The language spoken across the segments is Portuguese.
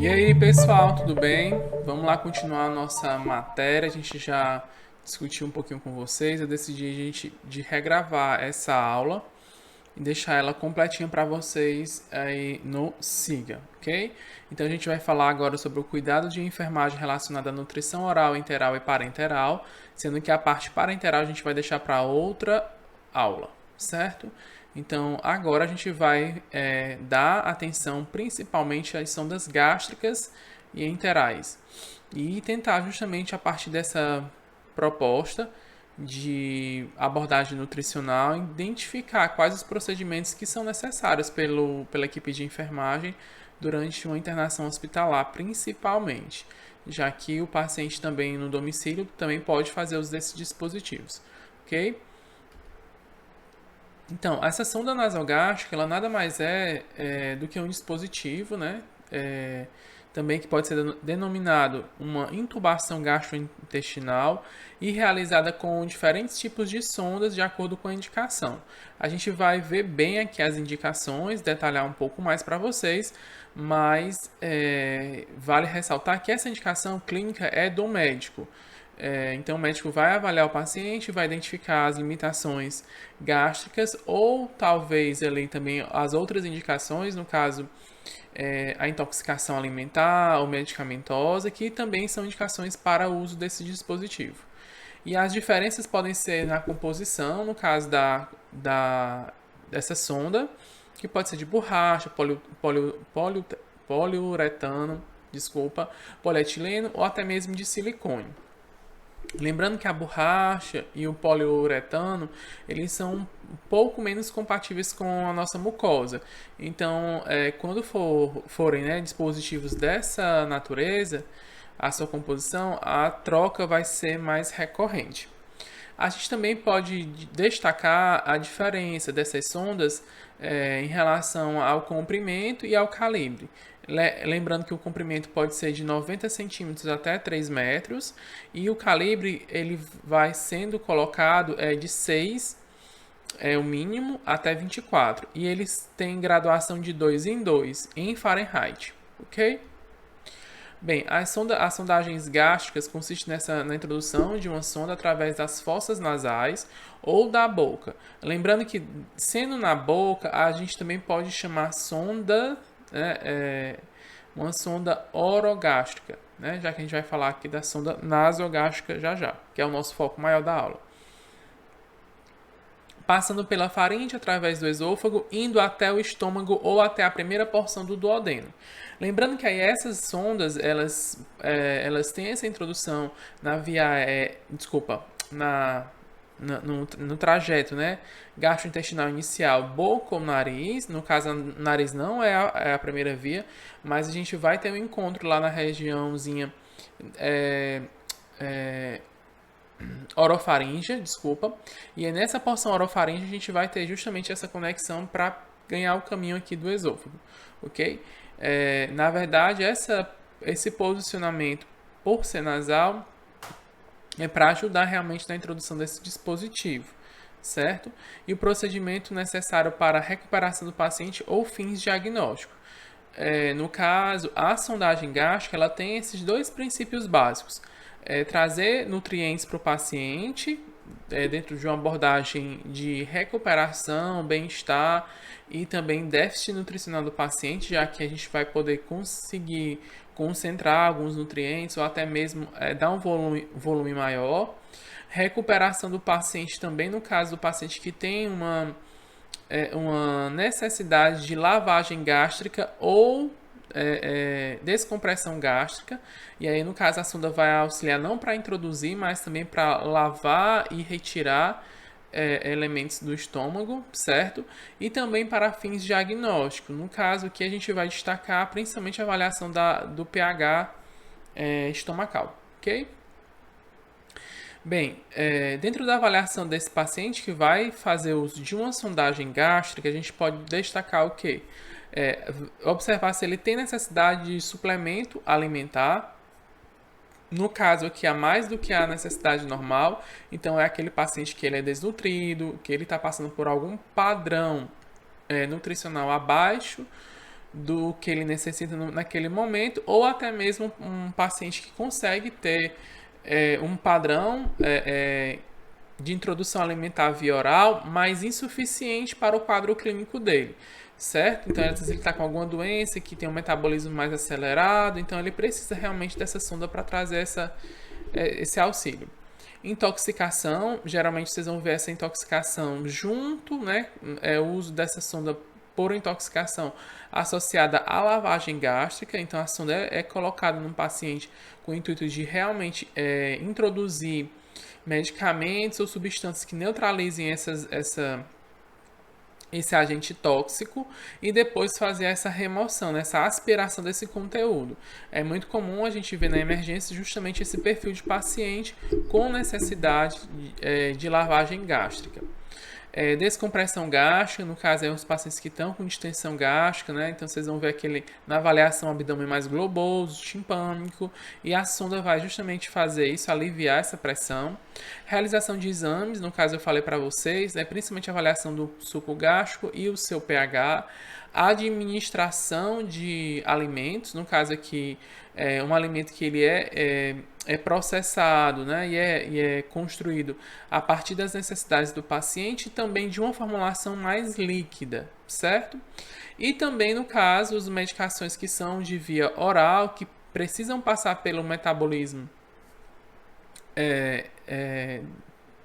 E aí, pessoal, tudo bem? Vamos lá continuar a nossa matéria. A gente já discutiu um pouquinho com vocês. Eu decidi de regravar essa aula e deixar ela completinha para vocês aí no Siga, ok? Então a gente vai falar agora sobre o cuidado de enfermagem relacionado à nutrição oral, enteral e parenteral, sendo que a parte parenteral a gente vai deixar para outra aula, certo? Então agora a gente vai dar atenção principalmente às sondas gástricas e enterais e tentar justamente a partir dessa proposta de abordagem nutricional, identificar quais os procedimentos que são necessários pela equipe de enfermagem durante uma internação hospitalar, principalmente, já que o paciente também no domicílio também pode fazer uso desses dispositivos, ok? Então, essa sonda nasogástrica, ela nada mais do que um dispositivo, né? Também que pode ser denominado uma intubação gastrointestinal e realizada com diferentes tipos de sondas de acordo com a indicação. A gente vai ver bem aqui as indicações, detalhar um pouco mais para vocês, mas vale ressaltar que essa indicação clínica é do médico. Então, o médico vai avaliar o paciente, vai identificar as limitações gástricas ou talvez ali também as outras indicações, no caso, a intoxicação alimentar ou medicamentosa, que também são indicações para o uso desse dispositivo. E as diferenças podem ser na composição, no caso dessa sonda, que pode ser de borracha, poliuretano, desculpa, polietileno ou até mesmo de silicone. Lembrando que a borracha e o poliuretano, eles são um pouco menos compatíveis com a nossa mucosa. Então, quando forem, né, dispositivos dessa natureza, a sua composição, a troca vai ser mais recorrente. A gente também pode destacar a diferença dessas sondas em relação ao comprimento e ao calibre. Lembrando que o comprimento pode ser de 90 centímetros até 3 metros e o calibre ele vai sendo colocado de 6 o mínimo até 24 e eles têm graduação de 2 em 2 em Fahrenheit, ok? Bem, as sondagens gástricas consistem na introdução de uma sonda através das fossas nasais ou da boca. Lembrando que, sendo na boca, a gente também pode chamar sonda, né, uma sonda orogástrica, né, já que a gente vai falar aqui da sonda nasogástrica já, que é o nosso foco maior da aula. Passando pela faringe, através do esôfago, indo até o estômago ou até a primeira porção do duodeno. Lembrando que aí essas sondas, elas têm essa introdução na via, no trajeto, né, gastrointestinal inicial, boca ou nariz. No caso, o nariz não é a primeira via, mas a gente vai ter um encontro lá na regiãozinha orofaríngea, desculpa. E é nessa porção orofaríngea a gente vai ter justamente essa conexão para ganhar o caminho aqui do esôfago, ok? Na verdade, esse posicionamento por ser nasal é para ajudar realmente na introdução desse dispositivo, certo? E o procedimento necessário para a recuperação do paciente ou fins diagnósticos. No caso, a sondagem gástrica ela tem esses dois princípios básicos. Trazer nutrientes para o paciente, dentro de uma abordagem de recuperação, bem-estar e também déficit nutricional do paciente, já que a gente vai poder conseguir concentrar alguns nutrientes ou até mesmo dar um volume maior. Recuperação do paciente também no caso do paciente que tem uma necessidade de lavagem gástrica ou descompressão gástrica, e aí no caso a sonda vai auxiliar não para introduzir, mas também para lavar e retirar elementos do estômago, certo? E também para fins diagnósticos. No caso aqui a gente vai destacar principalmente a avaliação do pH estomacal, ok? Bem, dentro da avaliação desse paciente que vai fazer uso de uma sondagem gástrica, a gente pode destacar o quê? Observar se ele tem necessidade de suplemento alimentar, No caso aqui, há mais do que a necessidade normal, então é aquele paciente que ele é desnutrido, que ele está passando por algum padrão nutricional abaixo do que ele necessita naquele momento, ou até mesmo um paciente que consegue ter um padrão de introdução alimentar via oral, mas insuficiente para o quadro clínico dele, certo? Então, às vezes ele está com alguma doença que tem um metabolismo mais acelerado, então ele precisa realmente dessa sonda para trazer esse auxílio. Intoxicação, geralmente vocês vão ver essa intoxicação junto, né? O uso dessa sonda por intoxicação associada à lavagem gástrica. Então, a sonda é colocada num paciente com o intuito de realmente introduzir medicamentos ou substâncias que neutralizem esse agente tóxico e depois fazer essa remoção, né, essa aspiração desse conteúdo. É muito comum a gente ver na emergência justamente esse perfil de paciente com necessidade de lavagem gástrica. Descompressão gástrica, no caso, os pacientes que estão com distensão gástrica, né? Então vocês vão ver na avaliação abdômen mais globoso, timpânico, e a sonda vai justamente fazer isso, aliviar essa pressão. Realização de exames, no caso eu falei para vocês, principalmente a avaliação do suco gástrico e o seu pH. Administração de alimentos, no caso aqui, um alimento que ele é processado, né, e é construído a partir das necessidades do paciente e também de uma formulação mais líquida, certo? E também, no caso, as medicações que são de via oral, que precisam passar pelo metabolismo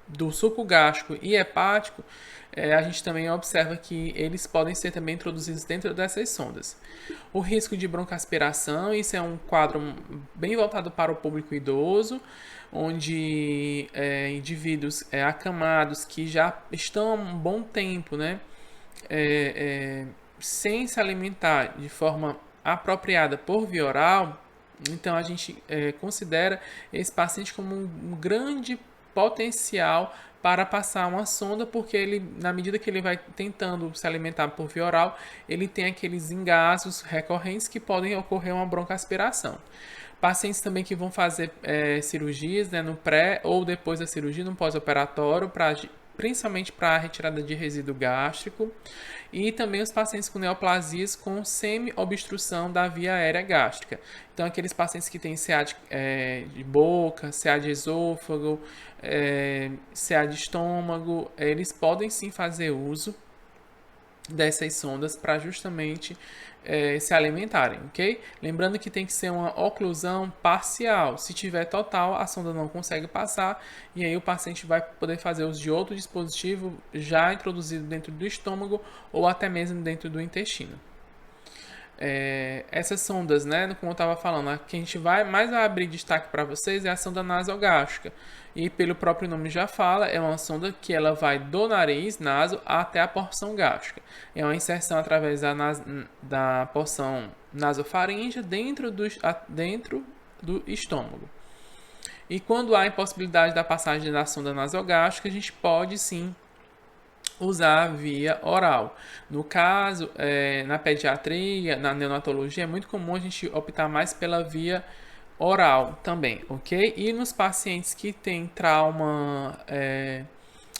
do suco gástrico e hepático, a gente também observa que eles podem ser também introduzidos dentro dessas sondas. O risco de broncoaspiração, isso é um quadro bem voltado para o público idoso, onde indivíduos acamados que já estão há um bom tempo, né, sem se alimentar de forma apropriada por via oral, então a gente considera esse paciente como um grande potencial para passar uma sonda, porque ele, na medida que ele vai tentando se alimentar por via oral, ele tem aqueles engasgos recorrentes que podem ocorrer uma broncoaspiração. Pacientes também que vão fazer cirurgias, né, no pré ou depois da cirurgia, no pós-operatório, principalmente para a retirada de resíduo gástrico, e também os pacientes com neoplasias com semi-obstrução da via aérea gástrica. Então, aqueles pacientes que têm CA de boca, CA de esôfago, CA de estômago, eles podem sim fazer uso dessas sondas para justamente se alimentarem, ok? Lembrando que tem que ser uma oclusão parcial. Se tiver total, a sonda não consegue passar e aí o paciente vai poder fazer uso de outro dispositivo já introduzido dentro do estômago ou até mesmo dentro do intestino. Essas sondas, né, como eu estava falando, a que a gente vai abrir destaque para vocês é a sonda nasogástrica. E pelo próprio nome já fala, é uma sonda que ela vai do nariz, naso, até a porção gástrica. É uma inserção através da porção nasofaríngea dentro do estômago. E quando há impossibilidade da passagem da sonda nasogástrica, a gente pode sim usar via oral. No caso, na pediatria, na neonatologia, é muito comum a gente optar mais pela via oral também, ok? E nos pacientes que têm trauma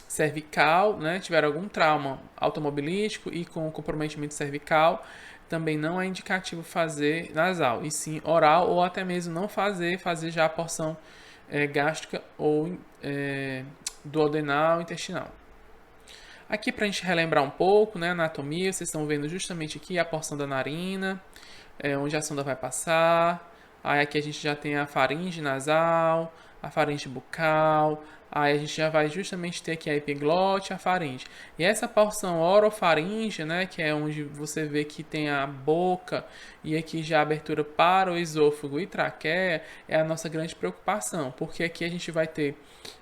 cervical, né, tiveram algum trauma automobilístico e com comprometimento cervical, também não é indicativo fazer nasal, e sim oral, ou até mesmo não fazer já a porção gástrica ou duodenal intestinal. Aqui para a gente relembrar um pouco, né, a anatomia, vocês estão vendo justamente aqui a porção da narina, onde a sonda vai passar. Aí aqui a gente já tem a faringe nasal, a faringe bucal. Aí a gente já vai justamente ter aqui a epiglote e a faringe. E essa porção orofaríngea, né, que é onde você vê que tem a boca e aqui já a abertura para o esôfago e traqueia, é a nossa grande preocupação, porque aqui a gente vai ter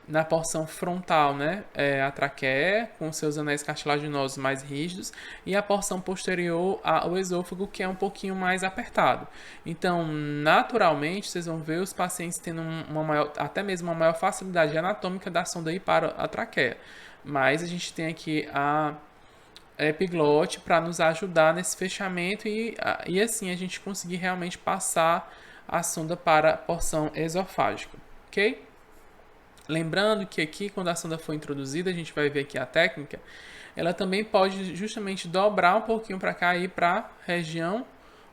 na porção frontal, né, a traqueia com seus anéis cartilaginosos mais rígidos e a porção posterior ao esôfago, que é um pouquinho mais apertado. Então, naturalmente, vocês vão ver os pacientes tendo até mesmo uma maior facilidade anatômica da sonda ir para a traqueia. Mas a gente tem aqui a epiglote para nos ajudar nesse fechamento e assim a gente conseguir realmente passar a sonda para a porção esofágica, ok? Lembrando que aqui, quando a sonda for introduzida, a gente vai ver aqui a técnica, ela também pode justamente dobrar um pouquinho para cá e ir para a região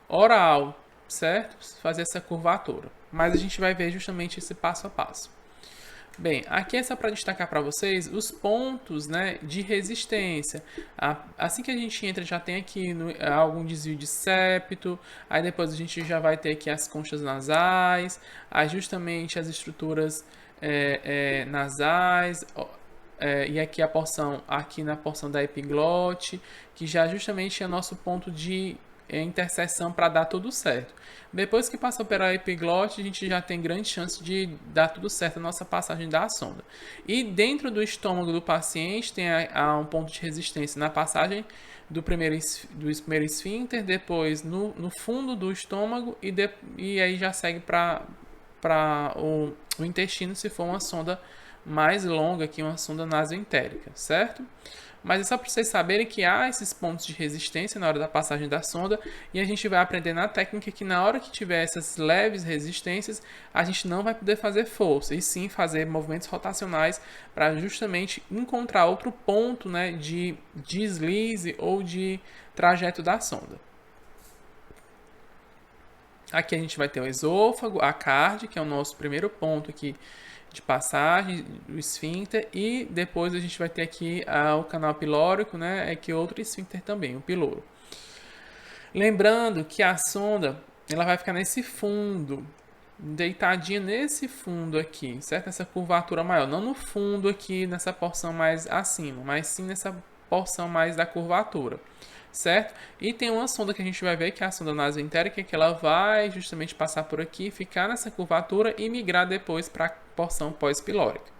oral, certo? Fazer essa curvatura. Mas a gente vai ver justamente esse passo a passo. Bem, aqui é só para destacar para vocês os pontos, né, de resistência. Assim que a gente entra, já tem aqui algum desvio de septo, aí depois a gente já vai ter aqui as conchas nasais, aí justamente as estruturas nasais, e aqui a porção, aqui na porção da epiglote, que já justamente é nosso ponto de interseção para dar tudo certo. Depois que passou pela epiglote, a gente já tem grande chance de dar tudo certo a nossa passagem da sonda. E dentro do estômago do paciente tem um ponto de resistência na passagem do primeiro esfíncter, depois no fundo do estômago e aí já segue para o intestino se for uma sonda mais longa, que uma sonda nasoentérica, certo? Mas é só para vocês saberem que há esses pontos de resistência na hora da passagem da sonda e a gente vai aprender na técnica que na hora que tiver essas leves resistências, a gente não vai poder fazer força e sim fazer movimentos rotacionais para justamente encontrar outro ponto, né, de deslize ou de trajeto da sonda. Aqui a gente vai ter o esôfago, a cardia, que é o nosso primeiro ponto aqui de passagem, o esfíncter, e depois a gente vai ter aqui o canal pilórico, né? É que outro esfíncter também, o piloro. Lembrando que a sonda, ela vai ficar nesse fundo, deitadinha nesse fundo aqui, certo? Essa curvatura maior, não no fundo aqui, nessa porção mais acima, mas sim nessa porção mais da curvatura, certo? E tem uma sonda que a gente vai ver, que é a sonda nasoentérica, que ela vai justamente passar por aqui, ficar nessa curvatura e migrar depois para a porção pós-pilórica.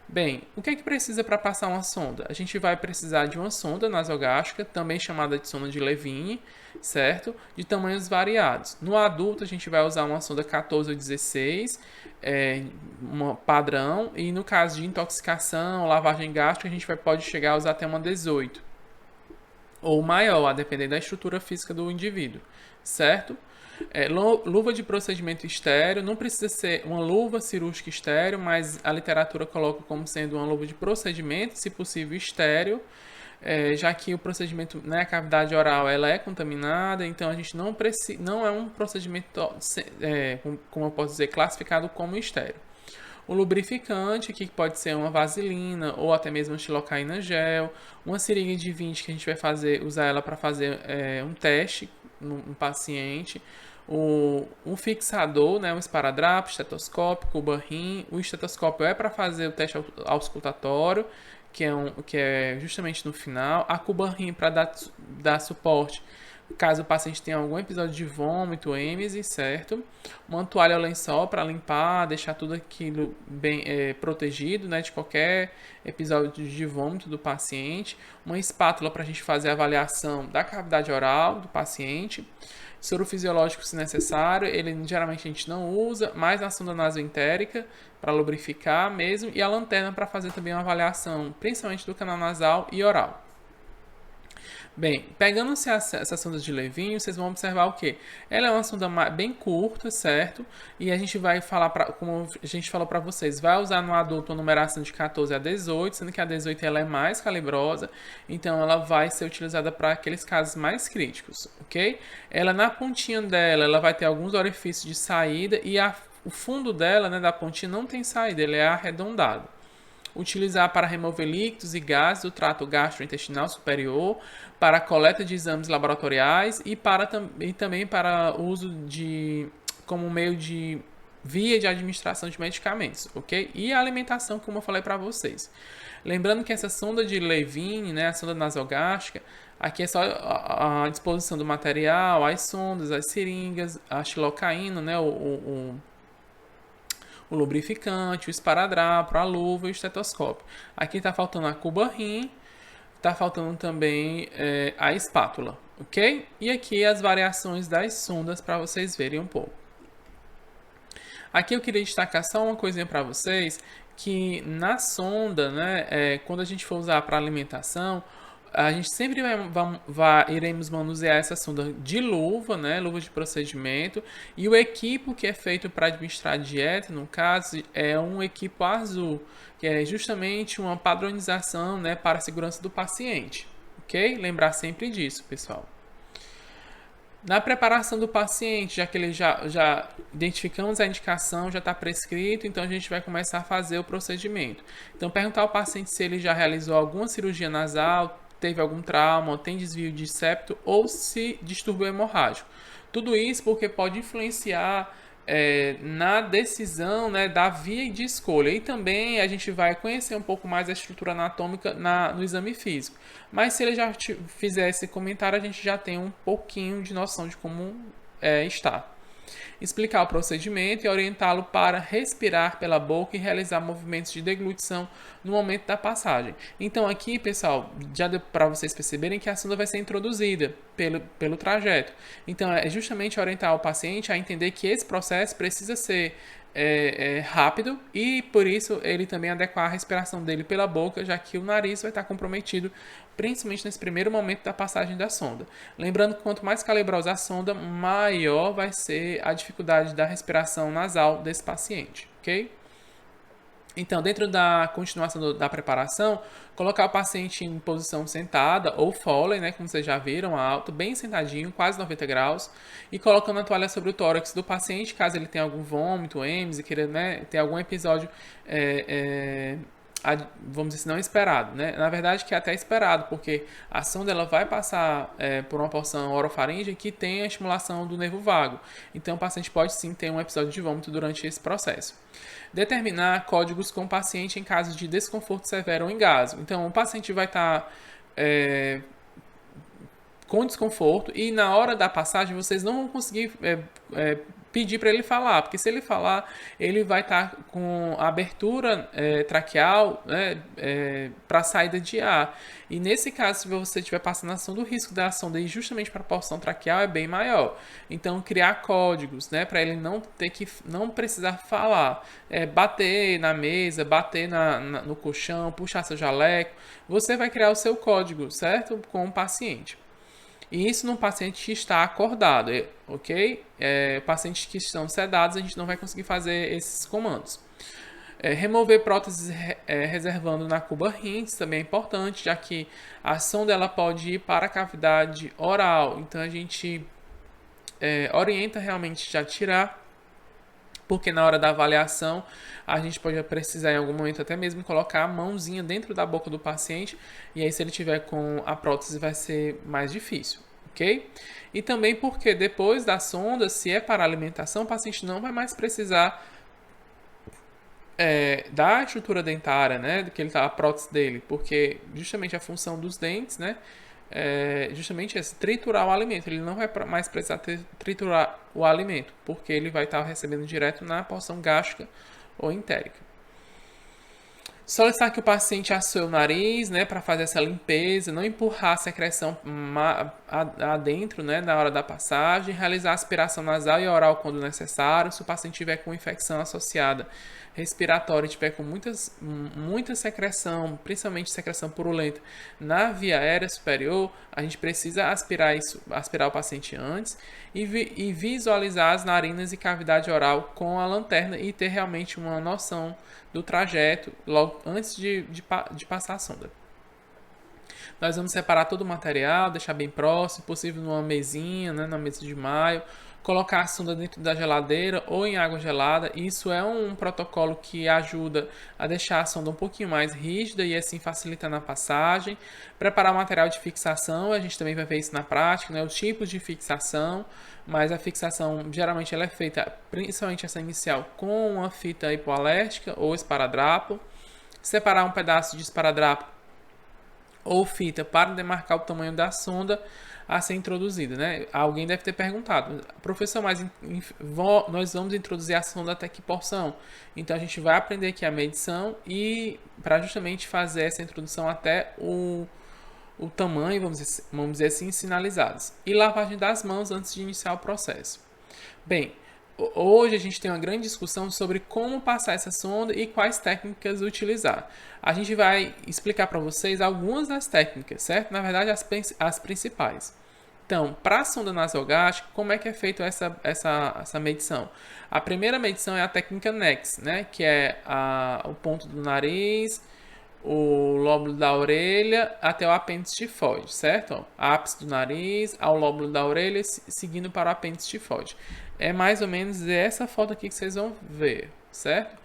Bem, o que é que precisa para passar uma sonda? A gente vai precisar de uma sonda nasogástrica, também chamada de sonda de Levine, certo? De tamanhos variados. No adulto, a gente vai usar uma sonda 14 ou 16, uma padrão, e no caso de intoxicação, lavagem gástrica, a gente pode chegar a usar até uma 18 ou maior, a depender da estrutura física do indivíduo, certo? Luva de procedimento estéreo, não precisa ser uma luva cirúrgica estéreo, mas a literatura coloca como sendo uma luva de procedimento, se possível estéreo, já que o procedimento, né, a cavidade oral, ela é contaminada, então a gente não é um procedimento, como eu posso dizer, classificado como estéreo. O lubrificante, que pode ser uma vaselina ou até mesmo uma xilocaína gel, uma seringa de 20 que a gente vai usar ela para fazer um teste no paciente, um fixador, né, um esparadrapo, estetoscópio, cuba-rim. O estetoscópio é para fazer o teste auscultatório, que é justamente no final. A cuba-rim para dar suporte caso o paciente tenha algum episódio de vômito, êmese, certo? Uma toalha ou lençol para limpar, deixar tudo aquilo bem protegido, né, de qualquer episódio de vômito do paciente. Uma espátula para a gente fazer a avaliação da cavidade oral do paciente. Soro fisiológico, se necessário, ele geralmente a gente não usa, mas na sonda nasoentérica para lubrificar mesmo, e a lanterna para fazer também uma avaliação, principalmente do canal nasal e oral. Bem, pegando-se essa sonda de Levine, vocês vão observar o quê? Ela é uma sonda bem curta, certo? E a gente vai falar, como a gente falou para vocês, vai usar no adulto uma numeração de 14 a 18, sendo que a 18 ela é mais calibrosa, então ela vai ser utilizada para aqueles casos mais críticos, ok? Ela, na pontinha dela, ela vai ter alguns orifícios de saída e o fundo dela, né, da pontinha, não tem saída, ele é arredondado. Utilizar para remover líquidos e gases do trato gastrointestinal superior, para a coleta de exames laboratoriais e também para uso como meio de via de administração de medicamentos, ok? E a alimentação, como eu falei para vocês. Lembrando que essa sonda de Levine, né, a sonda nasogástrica, aqui é só a disposição do material, as sondas, as seringas, a xilocaína, né, o lubrificante, o esparadrapo, a luva e o estetoscópio. Aqui está faltando a cuba-rim, está faltando também a espátula, ok? E aqui as variações das sondas para vocês verem um pouco. Aqui eu queria destacar só uma coisinha para vocês, que na sonda, né, quando a gente for usar para alimentação, A gente sempre iremos manusear essa sonda de luva, né? Luva de procedimento. E o equipo que é feito para administrar a dieta, no caso, é um equipo azul, que é justamente uma padronização, né, para a segurança do paciente. Ok? Lembrar sempre disso, pessoal. Na preparação do paciente, já que ele já identificamos a indicação, já está prescrito, então a gente vai começar a fazer o procedimento. Então, perguntar ao paciente se ele já realizou alguma cirurgia nasal, teve algum trauma, tem desvio de septo ou se distúrbio hemorrágico. Tudo isso porque pode influenciar na decisão, né, da via de escolha. E também a gente vai conhecer um pouco mais a estrutura anatômica no exame físico. Mas se ele já fizer esse comentário, a gente já tem um pouquinho de noção de como está. Explicar o procedimento e orientá-lo para respirar pela boca e realizar movimentos de deglutição no momento da passagem. Então aqui, pessoal, já deu para vocês perceberem que a sonda vai ser introduzida pelo trajeto. Então é justamente orientar o paciente a entender que esse processo precisa ser rápido e por isso ele também adequar a respiração dele pela boca, já que o nariz vai estar comprometido principalmente nesse primeiro momento da passagem da sonda. Lembrando que quanto mais calibrosa a sonda, maior vai ser a dificuldade da respiração nasal desse paciente, ok? Então, dentro da continuação da preparação, colocar o paciente em posição sentada ou Foley, né, como vocês já viram, alto, bem sentadinho, quase 90 graus, e colocando a toalha sobre o tórax do paciente, caso ele tenha algum vômito, êmese, queira, né, ter algum episódio vamos dizer assim, não esperado, né? Na verdade que é até esperado, porque a sonda ela vai passar por uma porção orofaríngea que tem a estimulação do nervo vago. Então o paciente pode sim ter um episódio de vômito durante esse processo. Determinar códigos com o paciente em caso de desconforto severo ou engasgo. Então o paciente vai estar com desconforto e na hora da passagem vocês não vão conseguir pedir para ele falar, porque se ele falar, ele vai estar com a abertura traqueal, né, para saída de ar. E nesse caso, se você estiver passando a ação, do risco da sonda ir justamente para a porção traqueal é bem maior. Então, criar códigos, né, para ele não precisar falar, bater na mesa, bater no colchão, puxar seu jaleco, você vai criar o seu código, certo? Com o paciente. E isso no paciente que está acordado, ok? Pacientes que estão sedados, a gente não vai conseguir fazer esses comandos. Remover próteses reservando na cuba rins também é importante, já que a ação dela pode ir para a cavidade oral. Então a gente orienta realmente já tirar, porque na hora da avaliação a gente pode precisar em algum momento até mesmo colocar a mãozinha dentro da boca do paciente, e aí se ele tiver com a prótese vai ser mais difícil, ok? E também porque depois da sonda, se é para alimentação, o paciente não vai mais precisar da estrutura dentária, né, do que ele tá, a prótese dele, porque justamente a função dos dentes, né, justamente esse, triturar o alimento. Ele não vai mais precisar triturar o alimento, porque ele vai estar recebendo direto na porção gástrica ou entérica. Solicitar que o paciente assoe o nariz, né, para fazer essa limpeza, não empurrar a secreção adentro, né, na hora da passagem, realizar aspiração nasal e oral quando necessário. Se o paciente tiver com infecção associada respiratória e tiver com muita secreção, principalmente secreção purulenta na via aérea superior, a gente precisa aspirar o paciente antes e visualizar as narinas e cavidade oral com a lanterna e ter realmente uma noção do trajeto logo antes de passar a sonda. Nós vamos separar todo o material, deixar bem próximo, possível numa mesinha, né, na mesa de maio, colocar a sonda dentro da geladeira ou em água gelada. Isso é um protocolo que ajuda a deixar a sonda um pouquinho mais rígida e assim facilitando a passagem. Preparar o material de fixação, a gente também vai ver isso na prática, né, os tipos de fixação, mas a fixação geralmente ela é feita, principalmente essa inicial, com uma fita hipoalérgica ou esparadrapo. Separar um pedaço de esparadrapo ou fita para demarcar o tamanho da sonda a ser introduzida, né? Alguém deve ter perguntado, professor, mas nós vamos introduzir a sonda até que porção? Então a gente vai aprender aqui a medição e para justamente fazer essa introdução até o tamanho, vamos dizer assim, sinalizados. E lavagem das mãos antes de iniciar o processo. Bem, hoje a gente tem uma grande discussão sobre como passar essa sonda e quais técnicas utilizar. A gente vai explicar para vocês algumas das técnicas, certo? Na verdade, as principais. Então, para a sonda nasogástrica, como é que é feita essa medição? A primeira medição é a técnica NEX, né? Que é o ponto do nariz, o lóbulo da orelha até o apêndice tifoide, certo? Ó, ápice do nariz ao lóbulo da orelha, seguindo para o apêndice tifoide. É mais ou menos essa foto aqui que vocês vão ver, certo?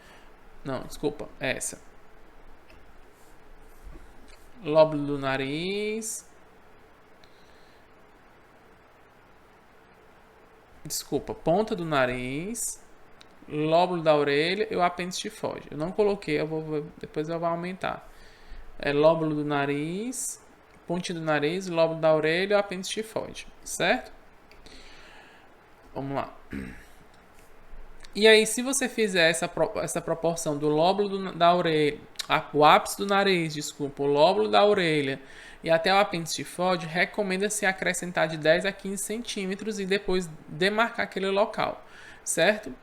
Não, desculpa, é essa. Lóbulo do nariz. Desculpa, ponta do nariz, lóbulo da orelha e o apêndice tifoide. Eu não coloquei, depois eu vou aumentar. É lóbulo do nariz, pontinha do nariz, lóbulo da orelha e o apêndice tifoide, certo? Vamos lá. E aí, se você fizer essa proporção do lóbulo da orelha, o ápice do nariz, desculpa, o lóbulo da orelha e até o apêndice tifoide, recomenda-se acrescentar de 10 a 15 centímetros e depois demarcar aquele local, certo?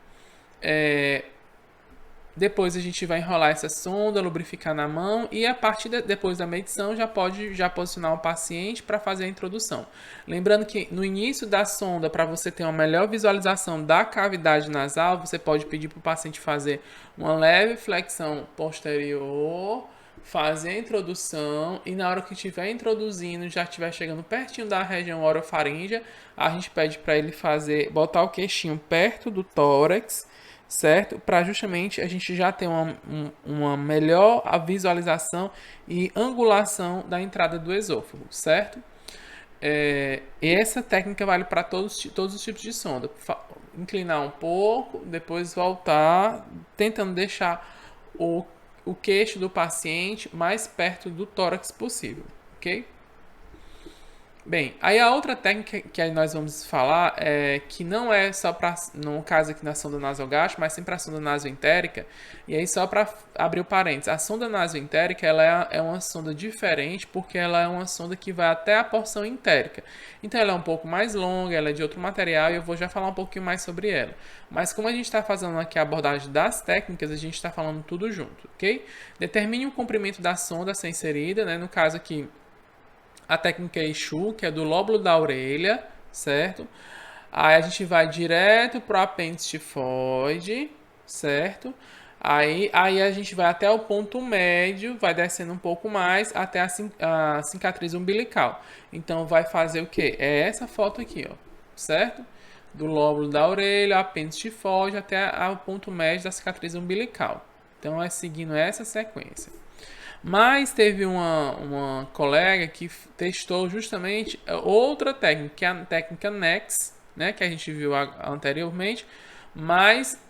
Depois a gente vai enrolar essa sonda, lubrificar na mão e a partir depois da medição já pode posicionar o paciente para fazer a introdução. Lembrando que no início da sonda, para você ter uma melhor visualização da cavidade nasal, você pode pedir para o paciente fazer uma leve flexão posterior, fazer a introdução e na hora que estiver introduzindo, já estiver chegando pertinho da região orofaríngea, a gente pede para ele botar o queixinho perto do tórax, certo? Para justamente a gente já ter uma melhor visualização e angulação da entrada do esôfago, certo? E essa técnica vale para todos os tipos de sonda. Inclinar um pouco, depois voltar, tentando deixar o queixo do paciente mais perto do tórax possível, ok? Bem, aí a outra técnica que aí nós vamos falar é que não é só para, no caso aqui na sonda nasogástrica, mas sim para a sonda nasoentérica. E aí só para abrir o parênteses, a sonda nasoentérica ela é uma sonda diferente porque ela é uma sonda que vai até a porção entérica. Então ela é um pouco mais longa, ela é de outro material e eu vou já falar um pouquinho mais sobre ela. Mas como a gente está fazendo aqui a abordagem das técnicas, a gente está falando tudo junto, ok? Determine o comprimento da sonda a ser inserida, né? No caso aqui, a técnica Exu, que é do lóbulo da orelha, certo? Aí a gente vai direto para o apêndice tifoide, certo? Aí a gente vai até o ponto médio, vai descendo um pouco mais até a cicatriz umbilical. Então vai fazer o quê? É essa foto aqui, ó, certo? Do lóbulo da orelha, apêndice tifoide até o ponto médio da cicatriz umbilical. Então é seguindo essa sequência. Mas teve uma colega que testou justamente outra técnica, que é a técnica NEX, né, que a gente viu anteriormente, mas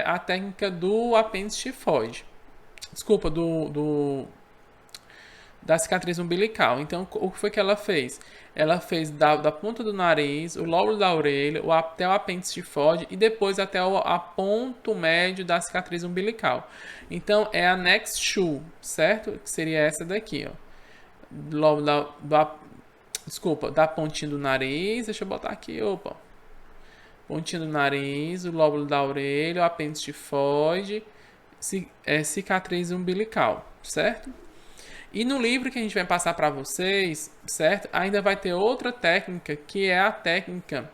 a técnica do apêndice tifoide. Desculpa, da cicatriz umbilical. Então, o que foi que ela fez? Ela fez da ponta do nariz, o lóbulo da orelha, até o apêndice tifoide e depois até a ponto médio da cicatriz umbilical. Então, é a Next Shoe, certo? Que seria essa daqui, ó. Lóbulo da pontinha do nariz, deixa eu botar aqui, opa. Pontinha do nariz, o lóbulo da orelha, o apêndice tifoide, cicatriz umbilical, certo? E no livro que a gente vai passar para vocês, certo? Ainda vai ter outra técnica, que é a técnica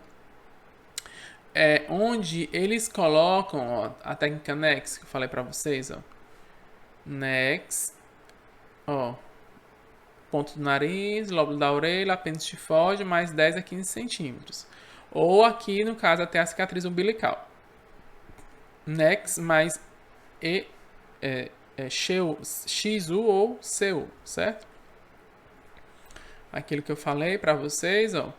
onde eles colocam, ó, a técnica NEX, que eu falei para vocês, ó. NEX, ó. Ponto do nariz, lóbulo da orelha, apêndice tifoide, mais 10 a 15 centímetros. Ou aqui, no caso, até a cicatriz umbilical. NEX mais XU ou CU, certo? Aquilo que eu falei para vocês, ó.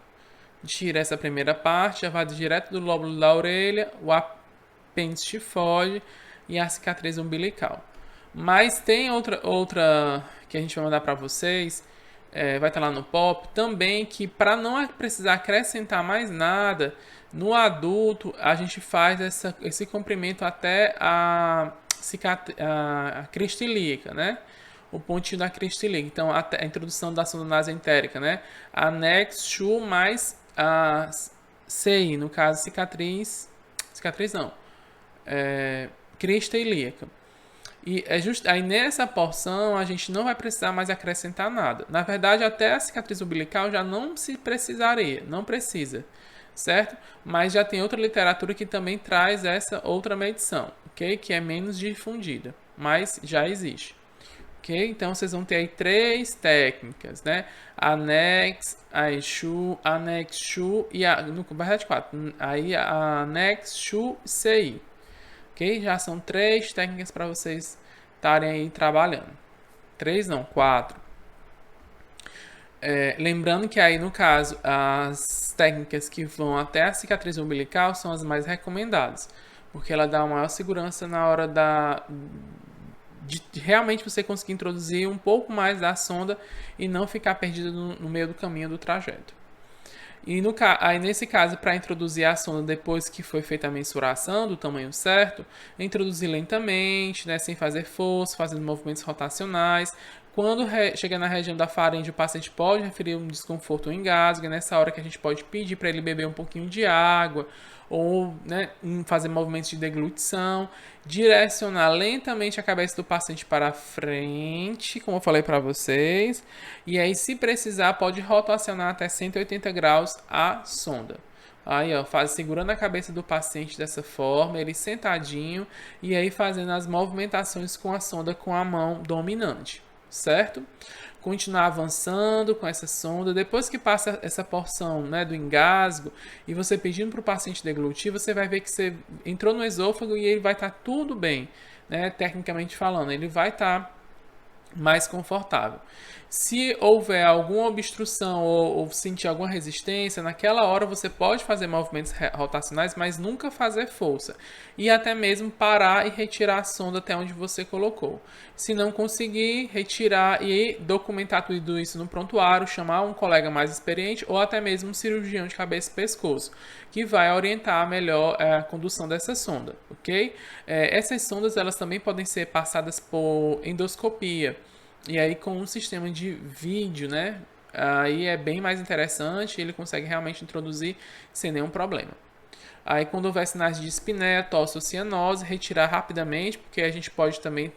Tira essa primeira parte, já vai direto do lóbulo da orelha, o apêndice tifoide e a cicatriz umbilical. Mas tem outra que a gente vai mandar para vocês, vai estar lá no POP, também que para não precisar acrescentar mais nada, no adulto a gente faz esse comprimento até a crista ilíaca, né? O pontinho da crista ilíaca. Então, a introdução da sonda nasoentérica, né? A NEX, SHU mais a CI, no caso, cicatriz cicatriz não, crista ilíaca. E aí nessa porção a gente não vai precisar mais acrescentar nada. Na verdade, até a cicatriz umbilical já não se precisaria, não precisa, certo? Mas já tem outra literatura que também traz essa outra medição, ok? Que é menos difundida, mas já existe. Ok? Então vocês vão ter aí 3 técnicas, né? Annex, Aishu, Annex Shu e na verdade 4. Aí a Annex Shu e CI. Ok? Já são 3 técnicas para vocês estarem aí trabalhando. 3 não, 4. Lembrando que aí no caso as técnicas que vão até a cicatriz umbilical são as mais recomendadas, porque ela dá uma maior segurança na hora de realmente você conseguir introduzir um pouco mais da sonda e não ficar perdido no meio do caminho do trajeto. E aí nesse caso, para introduzir a sonda depois que foi feita a mensuração do tamanho certo, introduzir lentamente, né, sem fazer força, fazendo movimentos rotacionais. Quando chega na região da faringe, o paciente pode referir um desconforto ou engasgo. É nessa hora que a gente pode pedir para ele beber um pouquinho de água ou, né, fazer movimentos de deglutição. Direcionar lentamente a cabeça do paciente para frente, como eu falei para vocês. E aí, se precisar, pode rotacionar até 180 graus a sonda. Aí, ó, segurando a cabeça do paciente dessa forma, ele sentadinho, e aí fazendo as movimentações com a sonda com a mão dominante, certo? Continuar avançando com essa sonda. Depois que passa essa porção, né, do engasgo e você pedindo para o paciente deglutir, você vai ver que você entrou no esôfago e ele vai estar tudo bem, né, tecnicamente falando. Ele vai estar mais confortável. Se houver alguma obstrução ou sentir alguma resistência, naquela hora você pode fazer movimentos rotacionais, mas nunca fazer força. E até mesmo parar e retirar a sonda até onde você colocou. Se não conseguir, retirar e documentar tudo isso no prontuário, chamar um colega mais experiente ou até mesmo um cirurgião de cabeça e pescoço, que vai orientar melhor a condução dessa sonda, ok? Essas sondas elas também podem ser passadas por endoscopia. E aí com um sistema de vídeo, né? Aí é bem mais interessante, ele consegue realmente introduzir sem nenhum problema. Aí quando houver sinais de dispneia, tosse ou cianose, retirar rapidamente, porque a gente pode também,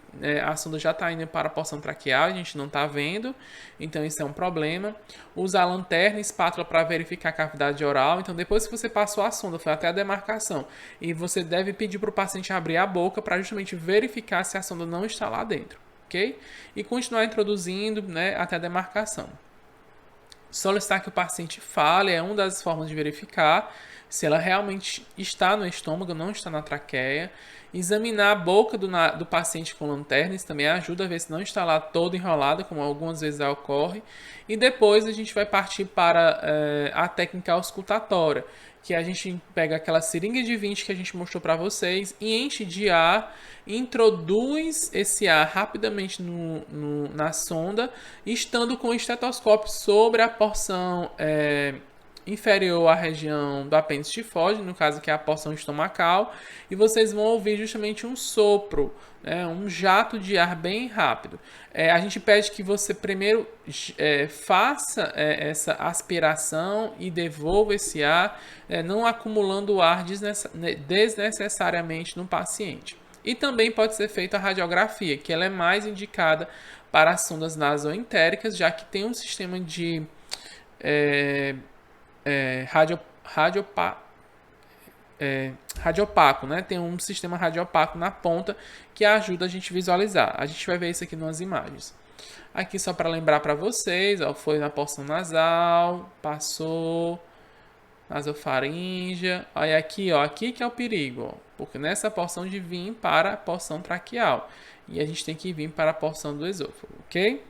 a sonda já está indo para a porção traqueal, a gente não está vendo, então isso é um problema. Usar lanterna e espátula para verificar a cavidade oral, então depois que você passou a sonda, foi até a demarcação, e você deve pedir para o paciente abrir a boca para justamente verificar se a sonda não está lá dentro. Okay? E continuar introduzindo, né, até a demarcação. Solicitar que o paciente fale é uma das formas de verificar se ela realmente está no estômago, não está na traqueia. Examinar a boca do paciente com lanterna, isso também ajuda a ver se não está lá toda enrolada, como algumas vezes ocorre. E depois a gente vai partir para a técnica auscultatória, que a gente pega aquela seringa de 20 que a gente mostrou para vocês e enche de ar, introduz esse ar rapidamente na sonda, estando com o estetoscópio sobre a porção inferior à região do apêndice tifóide, no caso que é a porção estomacal, e vocês vão ouvir justamente um sopro, né, um jato de ar bem rápido. A gente pede que você primeiro faça essa aspiração e devolva esse ar, não acumulando o ar desnecessariamente no paciente. E também pode ser feita a radiografia, que ela é mais indicada para as sondas nasoentéricas, já que tem um sistema de radiopaco, né? Tem um sistema radiopaco na ponta que ajuda a gente a visualizar. A gente vai ver isso aqui nas imagens. Aqui só para lembrar para vocês, ó, foi na porção nasal, passou nasofaríngea. Olha aqui, ó, aqui que é o perigo, ó, porque nessa porção de vir para a porção traqueal e a gente tem que vir para a porção do esôfago, ok?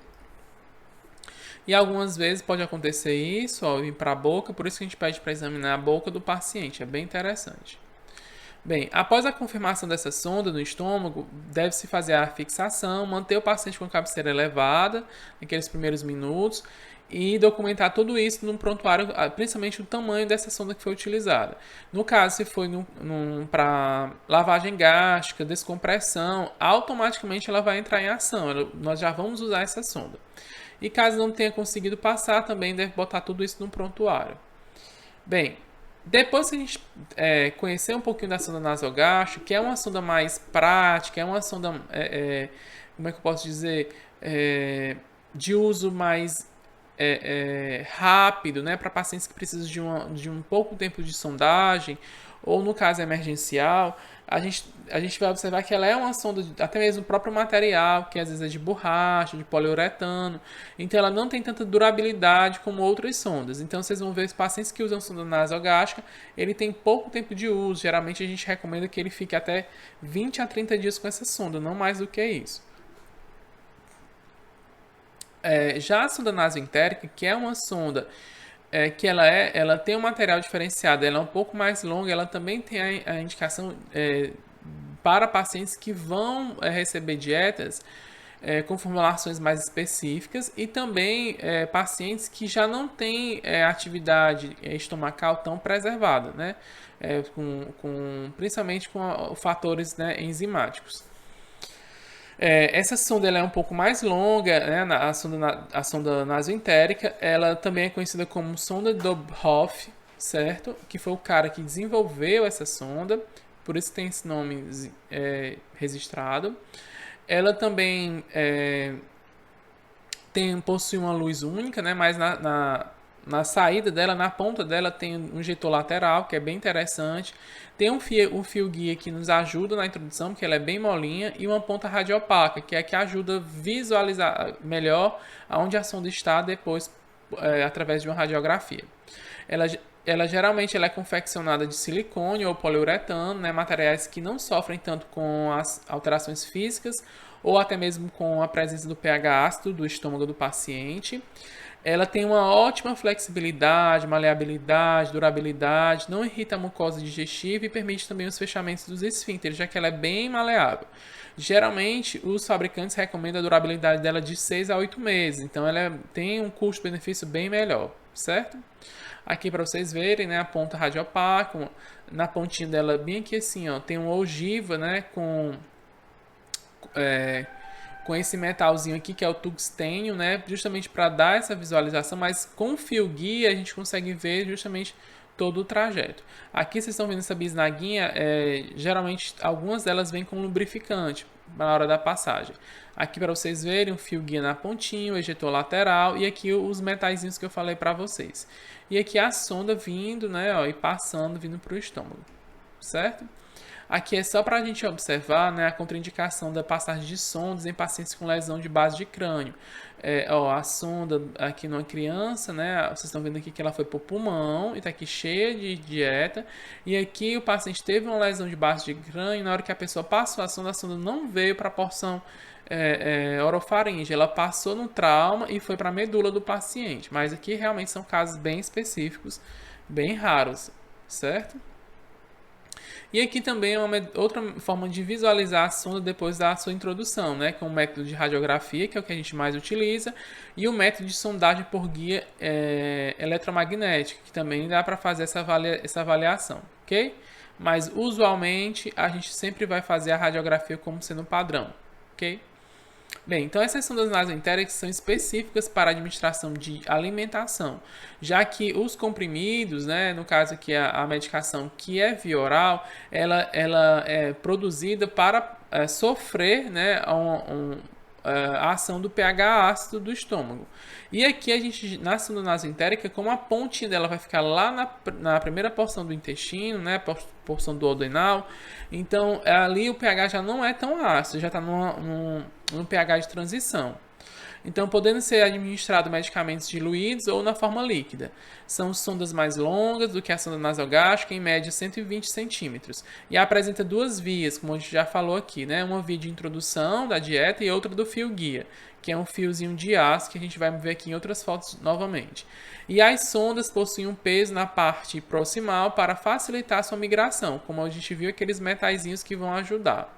E algumas vezes pode acontecer isso, ó, vir para a boca, por isso que a gente pede para examinar a boca do paciente, é bem interessante. Bem, após a confirmação dessa sonda no estômago, deve-se fazer a fixação, manter o paciente com a cabeceira elevada naqueles primeiros minutos e documentar tudo isso no prontuário, principalmente o tamanho dessa sonda que foi utilizada. No caso, se foi para lavagem gástrica, descompressão, automaticamente ela vai entrar em ação, nós já vamos usar essa sonda. E caso não tenha conseguido passar, também deve botar tudo isso no prontuário. Bem, Depois que a gente conhecer um pouquinho da sonda nasogástrica, que é uma sonda mais prática, é uma sonda, como é que eu posso dizer, de uso mais rápido, né, para pacientes que precisam de um pouco tempo de sondagem, ou no caso emergencial, a gente vai observar que ela é uma sonda, até mesmo o próprio material, que às vezes é de borracha, de poliuretano, então ela não tem tanta durabilidade como outras sondas. Então vocês vão ver os pacientes que usam sonda nasogástrica, ele tem pouco tempo de uso, geralmente a gente recomenda que ele fique até 20 a 30 dias com essa sonda, não mais do que isso. Já a sonda nasoentérica, que é uma sonda que ela tem um material diferenciado, ela é um pouco mais longa, ela também tem a indicação para pacientes que vão receber dietas com formulações mais específicas e também pacientes que já não têm atividade estomacal tão preservada, né? Principalmente com fatores, né, enzimáticos. Essa sonda ela é um pouco mais longa, né? A sonda nasoentérica, ela também é conhecida como sonda Dobhoff, certo? Que foi o cara que desenvolveu essa sonda, por isso tem esse nome registrado. Ela também possui uma luz única, né? Mas na saída dela, na ponta dela, tem um injetor lateral, que é bem interessante. Tem um fio guia que nos ajuda na introdução, porque ela é bem molinha, e uma ponta radiopaca, que é que ajuda a visualizar melhor aonde a sonda está depois, através de uma radiografia. Ela geralmente ela é confeccionada de silicone ou poliuretano, né, materiais que não sofrem tanto com as alterações físicas ou até mesmo com a presença do pH ácido do estômago do paciente. Ela tem uma ótima flexibilidade, maleabilidade, durabilidade, não irrita a mucosa digestiva e permite também os fechamentos dos esfíncteres, já que ela é bem maleável. Geralmente, os fabricantes recomendam a durabilidade dela de 6 a 8 meses, então ela tem um custo-benefício bem melhor, certo? Aqui para vocês verem, né, a ponta radiopaca, na pontinha dela bem aqui assim, ó, tem uma ogiva, né, com esse metalzinho aqui que é o tungstênio, né, justamente para dar essa visualização, mas com o fio guia a gente consegue ver justamente todo o trajeto. Aqui vocês estão vendo essa bisnaguinha, geralmente algumas delas vêm com lubrificante na hora da passagem. Aqui para vocês verem o fio guia na pontinha, o ejetor lateral e aqui os metalzinhos que eu falei para vocês. E aqui a sonda vindo, né, ó, e passando, vindo para o estômago, certo? Aqui é só para a gente observar, né, a contraindicação da passagem de sondas em pacientes com lesão de base de crânio. A sonda aqui numa criança, né, vocês estão vendo aqui que ela foi para o pulmão e está aqui cheia de dieta. E aqui o paciente teve uma lesão de base de crânio, na hora que a pessoa passou a sonda não veio para a porção orofaringe, ela passou no trauma e foi para a medula do paciente. Mas aqui realmente são casos bem específicos, bem raros, certo? E aqui também é uma outra forma de visualizar a sonda depois da sua introdução, né? Com o método de radiografia, que é o que a gente mais utiliza, e o método de sondagem por guia eletromagnética, que também dá para fazer essa avaliação, ok? Mas usualmente a gente sempre vai fazer a radiografia como sendo padrão, ok? Bem, então essas sondas nasoentéricas são específicas para a administração de alimentação, já que os comprimidos, né, no caso aqui a medicação que é via oral, ela é produzida para sofrer, né, a ação do pH ácido do estômago. E aqui a gente, na sonda nasoentérica, como a pontinha dela vai ficar lá na primeira porção do intestino, né, porção do duodenal, então ali o pH já não é tão ácido, já está no pH de transição. Então, podendo ser administrado medicamentos diluídos ou na forma líquida. São sondas mais longas do que a sonda nasogástrica, em média 120 centímetros. E apresenta duas vias, como a gente já falou aqui, né? Uma via de introdução da dieta e outra do fio guia, que é um fiozinho de aço que a gente vai ver aqui em outras fotos novamente. E as sondas possuem um peso na parte proximal para facilitar a sua migração, como a gente viu aqueles metaizinhos que vão ajudar.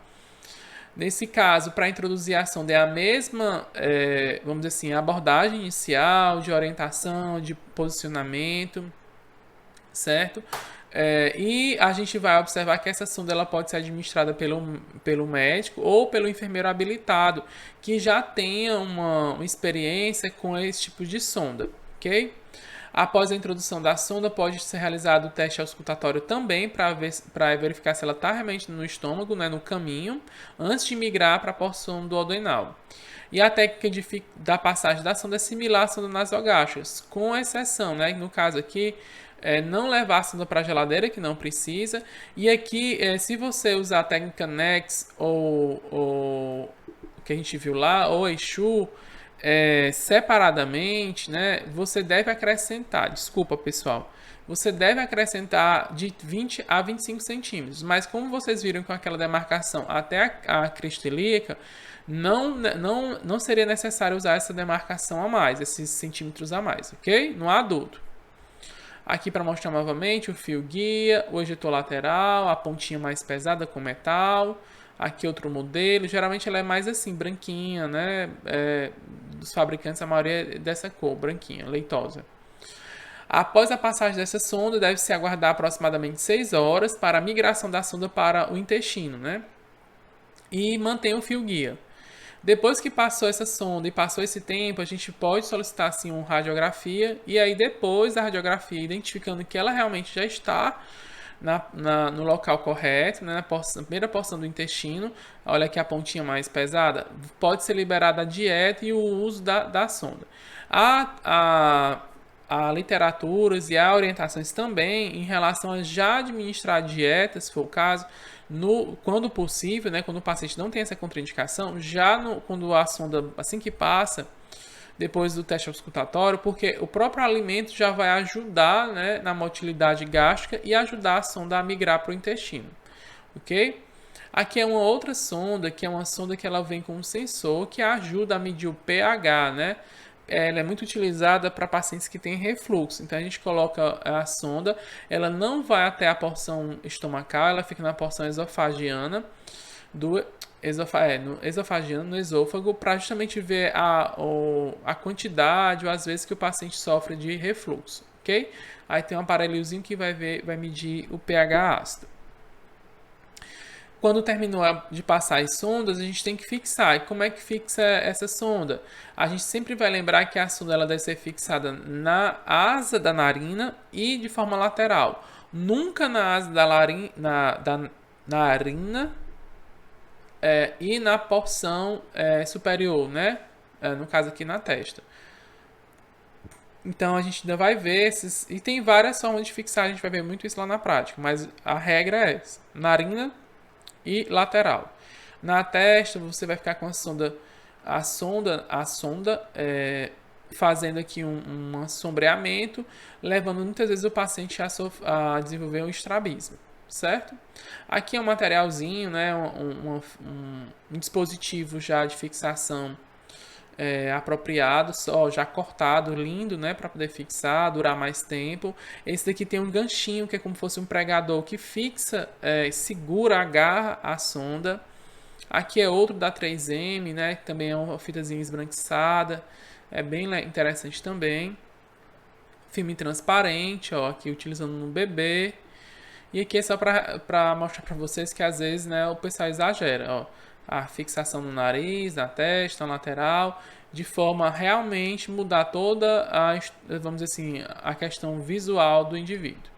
Nesse caso, para introduzir a sonda é a mesma, vamos dizer assim, abordagem inicial, de orientação, de posicionamento, certo? E a gente vai observar que essa sonda ela pode ser administrada pelo médico ou pelo enfermeiro habilitado, que já tenha uma experiência com esse tipo de sonda, ok? Após a introdução da sonda, pode ser realizado o teste auscultatório também para verificar se ela está realmente no estômago, né, no caminho, antes de migrar para a porção do duodenal. E a técnica da passagem da sonda é similar à sonda nasogástrica, com exceção, né, no caso aqui, não levar a sonda para a geladeira, que não precisa. E aqui, se você usar a técnica NEX ou que a gente viu lá, ou Exu, separadamente, né, você deve acrescentar, desculpa pessoal, você deve acrescentar de 20 a 25 centímetros, mas como vocês viram com aquela demarcação até a crista ilíaca, não seria necessário usar essa demarcação a mais, esses centímetros a mais, ok? No adulto. Aqui para mostrar novamente o fio guia, o ejetor lateral, a pontinha mais pesada com metal. Aqui outro modelo, geralmente ela é mais assim, branquinha, né? Dos fabricantes, a maioria é dessa cor, branquinha, leitosa. Após a passagem dessa sonda, deve-se aguardar aproximadamente 6 horas para a migração da sonda para o intestino, né? E mantém o fio guia. Depois que passou essa sonda e passou esse tempo, a gente pode solicitar assim uma radiografia, e aí depois da radiografia, identificando que ela realmente já está no local correto, né, na primeira porção do intestino, olha aqui a pontinha mais pesada, pode ser liberada a dieta e o uso da sonda. Há literaturas e há orientações também em relação a já administrar a dieta, se for o caso, quando possível, né, quando o paciente não tem essa contraindicação, quando a sonda, assim que passa, depois do teste auscultatório, porque o próprio alimento já vai ajudar, né, na motilidade gástrica e ajudar a sonda a migrar para o intestino, ok? Aqui é uma outra sonda, que é uma sonda que ela vem com um sensor que ajuda a medir o pH, né? Ela é muito utilizada para pacientes que têm refluxo. Então a gente coloca a sonda, ela não vai até a porção estomacal, ela fica na porção esofagiana, no esôfago, para justamente ver a quantidade ou às vezes que o paciente sofre de refluxo, ok? Aí tem um aparelhozinho que vai medir o pH ácido. Quando terminou de passar as sondas, a gente tem que fixar. E como é que fixa essa sonda? A gente sempre vai lembrar que a sonda ela deve ser fixada na asa da narina e de forma lateral. Nunca na asa da narina e na porção superior, né? No caso aqui na testa. Então a gente ainda vai ver esses... E tem várias formas de fixar, a gente vai ver muito isso lá na prática. Mas a regra é essa. Narina e lateral. Na testa você vai ficar com a sonda fazendo aqui um sombreamento, levando muitas vezes o paciente a desenvolver um estrabismo, certo? Aqui é um materialzinho, né, um dispositivo já de fixação apropriado, só já cortado, lindo, né, para poder fixar, durar mais tempo. Esse daqui tem um ganchinho que é como se fosse um pregador que fixa, segura, agarra a sonda. Aqui é outro da 3M, né, que também é uma fitazinha esbranquiçada, é bem interessante também. Filme transparente, ó, aqui utilizando no bebê. E aqui é só para mostrar para vocês que às vezes, né, o pessoal exagera, ó. A fixação no nariz, na testa, na lateral, de forma a realmente mudar toda vamos dizer assim, a questão visual do indivíduo.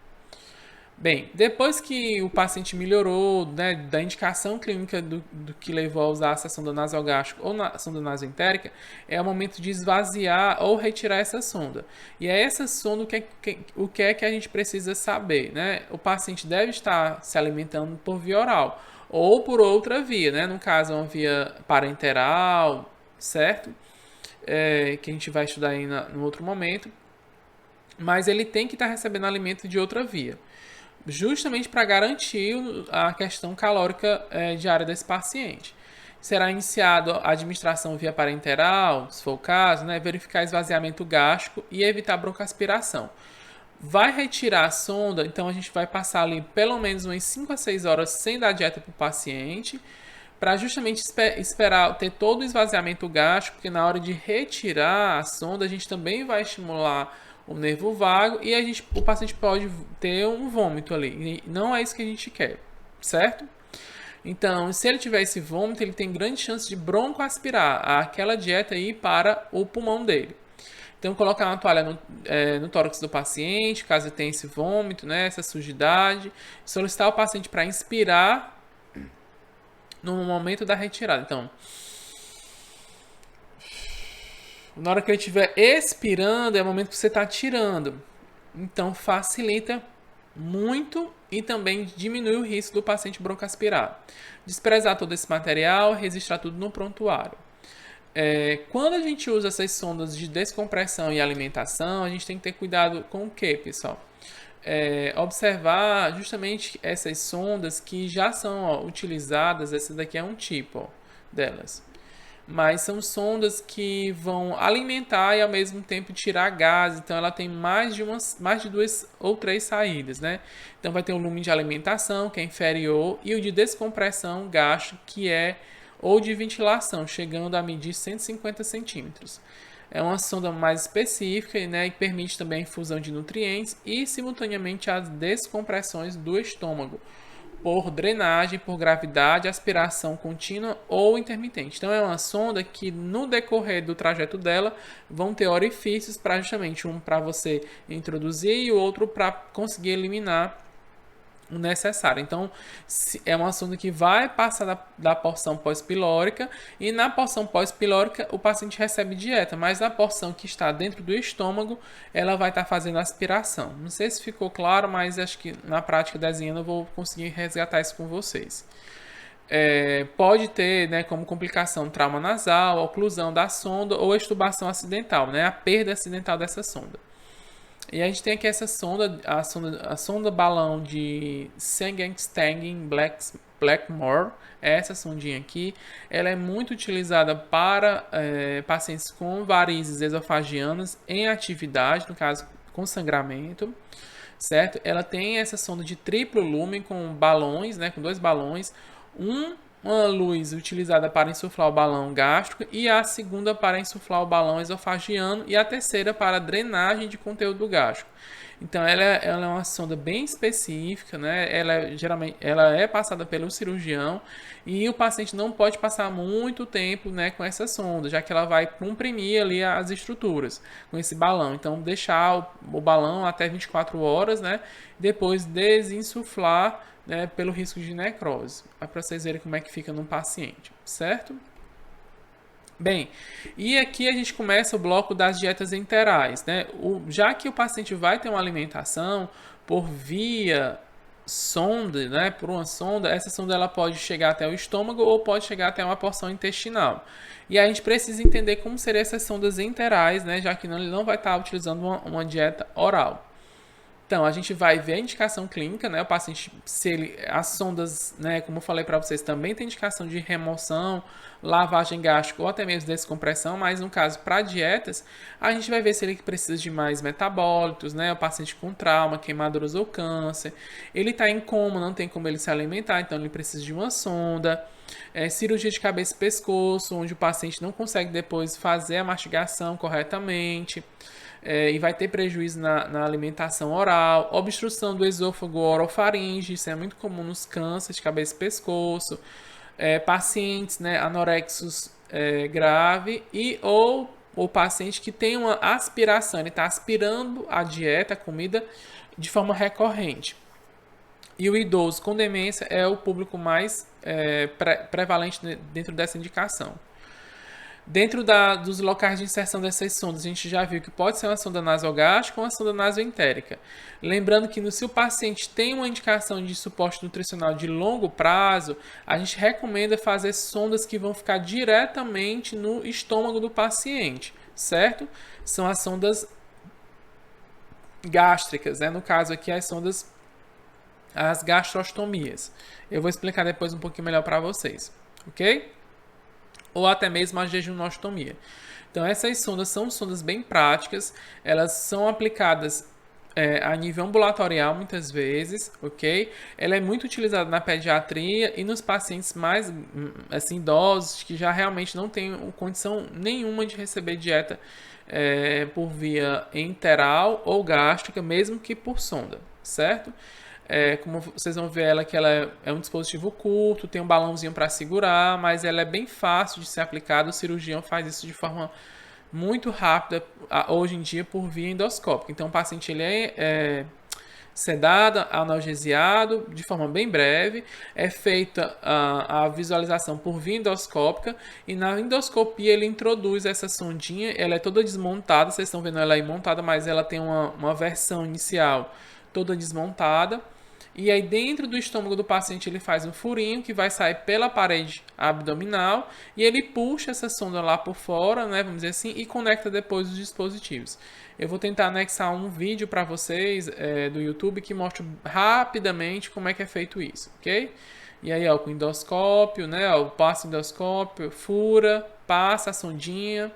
Bem, depois que o paciente melhorou, né, da indicação clínica do que levou a usar a sonda nasogástrica ou a sonda nasoentérica, é o momento de esvaziar ou retirar essa sonda. E é essa sonda o que é que a gente precisa saber, né? O paciente deve estar se alimentando por via oral ou por outra via, né? No caso, uma via parenteral, certo? Que a gente vai estudar aí no outro momento. Mas ele tem que estar recebendo alimento de outra via, justamente para garantir a questão calórica diária desse paciente. Será iniciado a administração via parenteral, se for o caso, né? Verificar esvaziamento gástrico e evitar broncoaspiração. Vai retirar a sonda, então a gente vai passar ali pelo menos umas 5 a 6 horas sem dar dieta para o paciente, para justamente esperar ter todo o esvaziamento gástrico, porque na hora de retirar a sonda a gente também vai estimular o nervo vago e o paciente pode ter um vômito ali. E não é isso que a gente quer, certo? Então, se ele tiver esse vômito, ele tem grande chance de broncoaspirar aquela dieta aí para o pulmão dele. Então, colocar uma toalha no tórax do paciente, caso tenha esse vômito, né, essa sujidade. Solicitar o paciente para inspirar no momento da retirada. Então, na hora que ele estiver expirando, é o momento que você está tirando. Então, facilita muito e também diminui o risco do paciente broncoaspirar. Desprezar todo esse material, registrar tudo no prontuário. Quando a gente usa essas sondas de descompressão e alimentação, a gente tem que ter cuidado com o que, pessoal? Observar justamente essas sondas que já são utilizadas. Essa daqui é um tipo delas. Mas são sondas que vão alimentar e ao mesmo tempo tirar gás. Então ela tem mais de 2 ou 3 saídas, né? Então vai ter o lume de alimentação, que é inferior, e o de descompressão gástrico, que é ou de ventilação, chegando a medir 150 centímetros. É uma sonda mais específica, né, e permite também a infusão de nutrientes e simultaneamente as descompressões do estômago, por drenagem, por gravidade, aspiração contínua ou intermitente. Então é uma sonda que no decorrer do trajeto dela vão ter orifícios para justamente um para você introduzir e o outro para conseguir eliminar o necessário. Então é uma sonda que vai passar da porção pós-pilórica e na porção pós-pilórica o paciente recebe dieta, mas na porção que está dentro do estômago ela vai estar fazendo aspiração. Não sei se ficou claro, mas acho que na prática desenhando eu vou conseguir resgatar isso com vocês. Pode ter, né, como complicação trauma nasal, oclusão da sonda ou extubação acidental, né, a perda acidental dessa sonda. E a gente tem aqui essa sonda, a sonda balão de Sengsteng Blackmore, essa sondinha aqui, ela é muito utilizada para pacientes com varizes esofagianas em atividade, no caso com sangramento, certo? Ela tem essa sonda de triplo lumen com balões, né, com 2 balões, uma luz utilizada para insuflar o balão gástrico e a segunda para insuflar o balão esofagiano e a terceira para drenagem de conteúdo gástrico. Então ela é uma sonda bem específica, né? Geralmente ela é passada pelo cirurgião e o paciente não pode passar muito tempo, né, com essa sonda, já que ela vai comprimir ali as estruturas com esse balão. Então deixar o balão até 24 horas, né? Depois desinsuflar, né, pelo risco de necrose. É para vocês verem como é que fica num paciente, certo? Bem, e aqui a gente começa o bloco das dietas enterais, né? Já que o paciente vai ter uma alimentação por via sonda, né? Por uma sonda, essa sonda ela pode chegar até o estômago ou pode chegar até uma porção intestinal. E a gente precisa entender como seriam essas sondas enterais, né? Já que ele não vai estar utilizando uma dieta oral. Então, a gente vai ver a indicação clínica, né? O paciente, as sondas, né, como eu falei para vocês, também tem indicação de remoção, lavagem gástrica ou até mesmo descompressão, mas no caso, para dietas, a gente vai ver se ele precisa de mais metabólitos, né? O paciente com trauma, queimaduras ou câncer. Ele está em coma, não tem como ele se alimentar, então ele precisa de uma sonda. Cirurgia de cabeça e pescoço, onde o paciente não consegue depois fazer a mastigação corretamente. E vai ter prejuízo na alimentação oral, obstrução do esôfago orofaringe, isso é muito comum nos cânceres de cabeça e pescoço, pacientes, né, anorexos grave ou o paciente que tem uma aspiração, ele está aspirando a dieta, a comida, de forma recorrente. E o idoso com demência é o público mais prevalente dentro dessa indicação. Dentro dos locais de inserção dessas sondas, a gente já viu que pode ser uma sonda nasogástrica ou uma sonda nasoentérica. Lembrando que se o paciente tem uma indicação de suporte nutricional de longo prazo, a gente recomenda fazer sondas que vão ficar diretamente no estômago do paciente, certo? São as sondas gástricas, né? No caso aqui, as gastrostomias. Eu vou explicar depois um pouquinho melhor para vocês, ok? Ou até mesmo a jejunostomia. Então essas sondas são sondas bem práticas, elas são aplicadas a nível ambulatorial muitas vezes, ok? Ela é muito utilizada na pediatria e nos pacientes mais assim, idosos que já realmente não têm condição nenhuma de receber dieta por via enteral ou gástrica, mesmo que por sonda, certo? Como vocês vão ver, ela é um dispositivo curto, tem um balãozinho para segurar, mas ela é bem fácil de ser aplicada. O cirurgião faz isso de forma muito rápida hoje em dia por via endoscópica. Então o paciente ele é sedado, analgesiado, de forma bem breve, é feita a visualização por via endoscópica e na endoscopia ele introduz essa sondinha, ela é toda desmontada, vocês estão vendo ela aí montada, mas ela tem uma versão inicial toda desmontada. E aí dentro do estômago do paciente ele faz um furinho que vai sair pela parede abdominal e ele puxa essa sonda lá por fora, né, vamos dizer assim, e conecta depois os dispositivos. Eu vou tentar anexar um vídeo para vocês do YouTube que mostra rapidamente como é que é feito isso, ok? E aí, ó, com endoscópio, né, ó, passa o endoscópio, fura, passa a sondinha,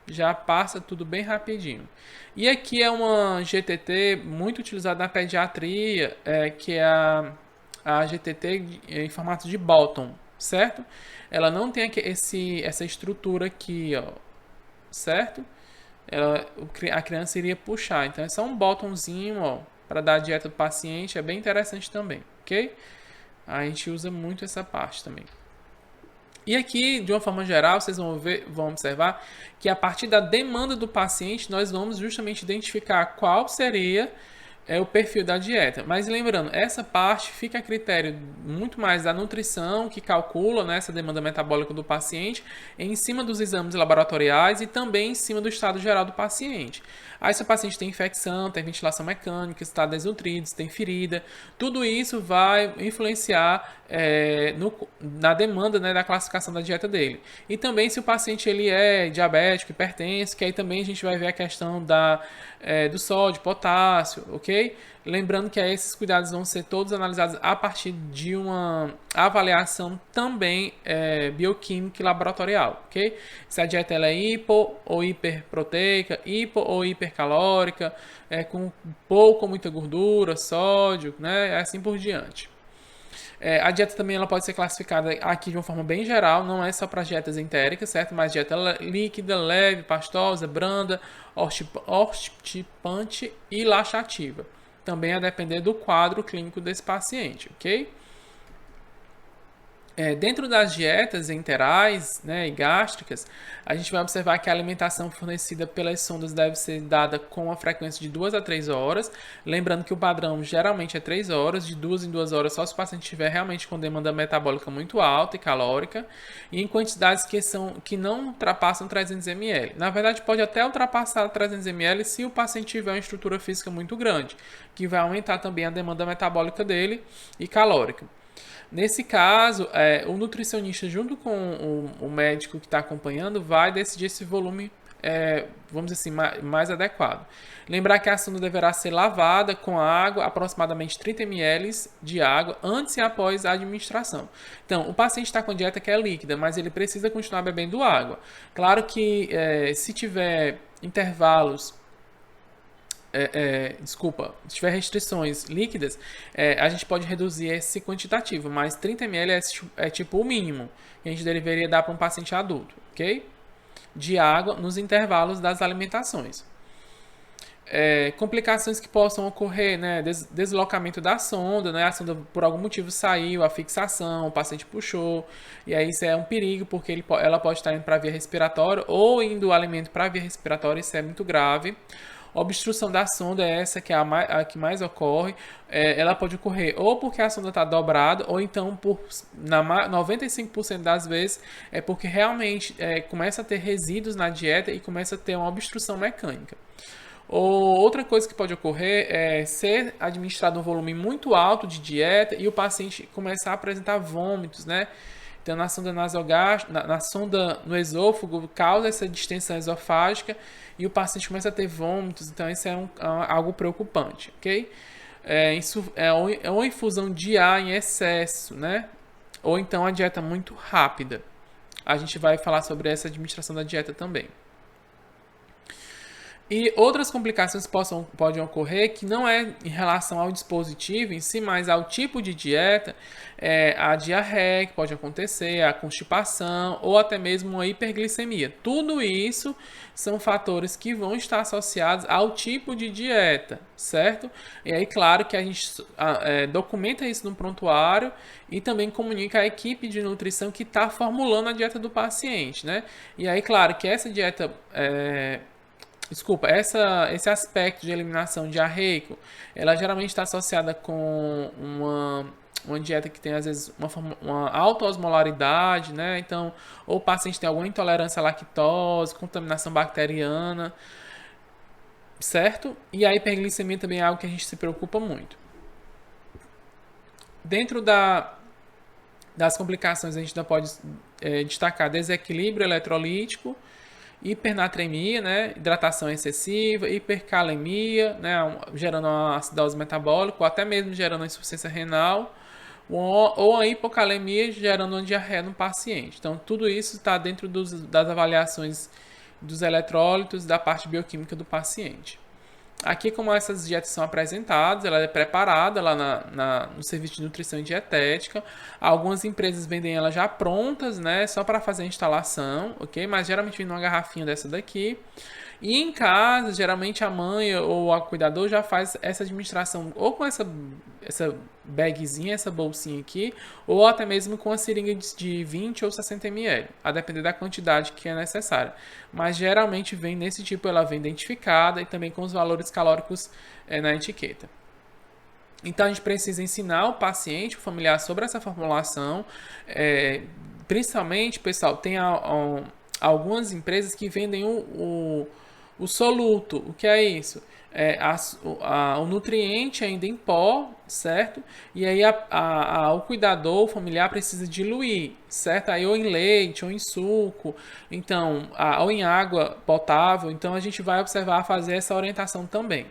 já passa tudo bem rapidinho. E aqui é uma GTT muito utilizada na pediatria, que é a GTT em formato de bottom, certo? Ela não tem aqui essa estrutura aqui, ó, certo? A criança iria puxar, então é só um bottomzinho, ó, para dar a dieta do paciente, é bem interessante também, ok? A gente usa muito essa parte também. E aqui, de uma forma geral, vocês vão observar que a partir da demanda do paciente, nós vamos justamente identificar qual seria o perfil da dieta. Mas lembrando, essa parte fica a critério muito mais da nutrição, que calcula, né, essa demanda metabólica do paciente, em cima dos exames laboratoriais e também em cima do estado geral do paciente. Aí se o paciente tem infecção, tem ventilação mecânica, está desnutrido, tem ferida, tudo isso vai influenciar na demanda, né, da classificação da dieta dele. E também se o paciente ele é diabético, hipertenso, que aí também a gente vai ver a questão do sódio, potássio, ok? Lembrando que esses cuidados vão ser todos analisados a partir de uma avaliação também bioquímica e laboratorial, ok? Se a dieta ela é hipo ou hiperproteica, hipo ou hipercalórica, com pouco ou muita gordura, sódio, né? Assim por diante. A dieta também ela pode ser classificada aqui de uma forma bem geral, não é só para dietas entéricas, certo? Mas dieta líquida, leve, pastosa, branda, obstipante e laxativa. Também a depender do quadro clínico desse paciente, ok? Dentro das dietas enterais, né, e gástricas, a gente vai observar que a alimentação fornecida pelas sondas deve ser dada com a frequência de 2 a 3 horas. Lembrando que o padrão geralmente é 3 horas, de 2 em 2 horas, só se o paciente estiver realmente com demanda metabólica muito alta e calórica, e em quantidades que não ultrapassam 300 ml. Na verdade, pode até ultrapassar 300 ml se o paciente tiver uma estrutura física muito grande, que vai aumentar também a demanda metabólica dele e calórica. Nesse caso, o nutricionista, junto com o médico que está acompanhando, vai decidir esse volume, vamos dizer assim, mais adequado. Lembrar que a sonda deverá ser lavada com água, aproximadamente 30 ml de água, antes e após a administração. Então, o paciente está com dieta que é líquida, mas ele precisa continuar bebendo água. Claro que se tiver intervalos se tiver restrições líquidas, a gente pode reduzir esse quantitativo, mas 30 ml é tipo o mínimo que a gente deveria dar para um paciente adulto, ok? De água nos intervalos das alimentações. Complicações que possam ocorrer, né? Deslocamento da sonda, né? A sonda por algum motivo saiu, a fixação, o paciente puxou, e aí isso é um perigo, porque ela pode estar indo para a via respiratória ou indo o alimento para a via respiratória, isso é muito grave. Obstrução da sonda é essa que é a que mais ocorre. Ela pode ocorrer ou porque a sonda está dobrada, ou então, 95% das vezes, é porque realmente começa a ter resíduos na dieta e começa a ter uma obstrução mecânica. Outra coisa que pode ocorrer é ser administrado um volume muito alto de dieta e o paciente começar a apresentar vômitos, né? Então, na sonda nasogástrica, na sonda no esôfago, causa essa distensão esofágica e o paciente começa a ter vômitos. Então, isso é algo preocupante, ok? É uma infusão de ar em excesso, né? Ou então a dieta muito rápida. A gente vai falar sobre essa administração da dieta também. E outras complicações podem ocorrer que não é em relação ao dispositivo em si, mas ao tipo de dieta, a diarreia que pode acontecer, a constipação ou até mesmo uma hiperglicemia. Tudo isso são fatores que vão estar associados ao tipo de dieta, certo? E aí, claro que a gente documenta isso no prontuário e também comunica à equipe de nutrição que está formulando a dieta do paciente, né? E aí, claro que essa dieta... Desculpa, esse aspecto de eliminação diarreico, ela geralmente está associada com uma dieta que tem, às vezes, uma alta osmolaridade, né? Então, ou o paciente tem alguma intolerância à lactose, contaminação bacteriana, certo? E a hiperglicemia também é algo que a gente se preocupa muito. Dentro das complicações, a gente ainda pode destacar desequilíbrio eletrolítico, hipernatremia, né, hidratação excessiva, hipercalemia, né, gerando uma acidose metabólica, ou até mesmo gerando uma insuficiência renal, ou a hipocalemia gerando uma diarreia no paciente. Então, tudo isso está dentro das avaliações dos eletrólitos da parte bioquímica do paciente. Aqui, como essas dietas são apresentadas, ela é preparada lá no serviço de nutrição e dietética. Algumas empresas vendem ela já prontas, né? Só para fazer a instalação, ok? Mas geralmente vem numa garrafinha dessa daqui. E em casa, geralmente a mãe ou o cuidador já faz essa administração ou com essa bagzinha, essa bolsinha aqui, ou até mesmo com a seringa de 20 ou 60 ml, a depender da quantidade que é necessária. Mas geralmente vem nesse tipo, ela vem identificada e também com os valores calóricos na etiqueta. Então a gente precisa ensinar o paciente, o familiar sobre essa formulação. Principalmente, pessoal, tem algumas empresas que vendem o soluto. O que é isso? O nutriente ainda em pó, certo? E aí o cuidador, o familiar, precisa diluir, certo? Aí ou em leite, ou em suco, então, ou em água potável. Então a gente vai observar, fazer essa orientação também.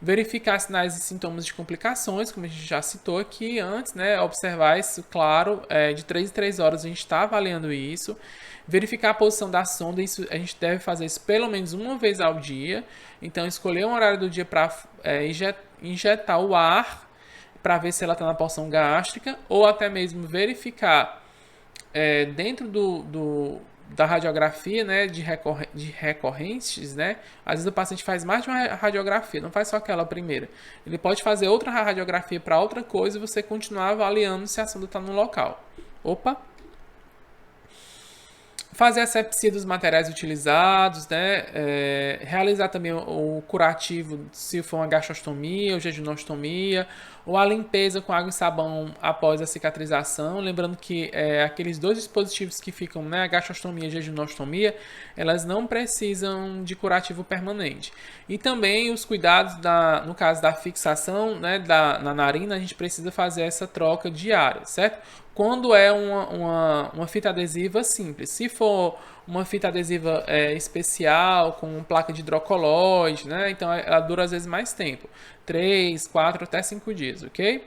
Verificar sinais e sintomas de complicações, como a gente já citou aqui antes, né? Observar isso, claro, de 3 em 3 horas a gente está avaliando isso. Verificar a posição da sonda, isso, a gente deve fazer isso pelo menos uma vez ao dia. Então, escolher um horário do dia para injetar o ar, para ver se ela está na porção gástrica, ou até mesmo verificar dentro da radiografia, né, de recorrentes, né? Às vezes o paciente faz mais de uma radiografia, não faz só aquela primeira. Ele pode fazer outra radiografia para outra coisa e você continuar avaliando se a sonda está no local. Opa! Fazer a asepsia dos materiais utilizados, né? Realizar também o curativo se for uma gastrostomia ou jejunostomia, ou a limpeza com água e sabão após a cicatrização. Lembrando que aqueles dois dispositivos que ficam, né, a gastrostomia e a jejunostomia, elas não precisam de curativo permanente. E também os cuidados, no caso da fixação, né, na narina, a gente precisa fazer essa troca diária, certo? Quando é uma fita adesiva simples. Se for uma fita adesiva especial, com placa de hidrocolóide, né? Então ela dura às vezes mais tempo. 3, 4, até 5 dias, ok?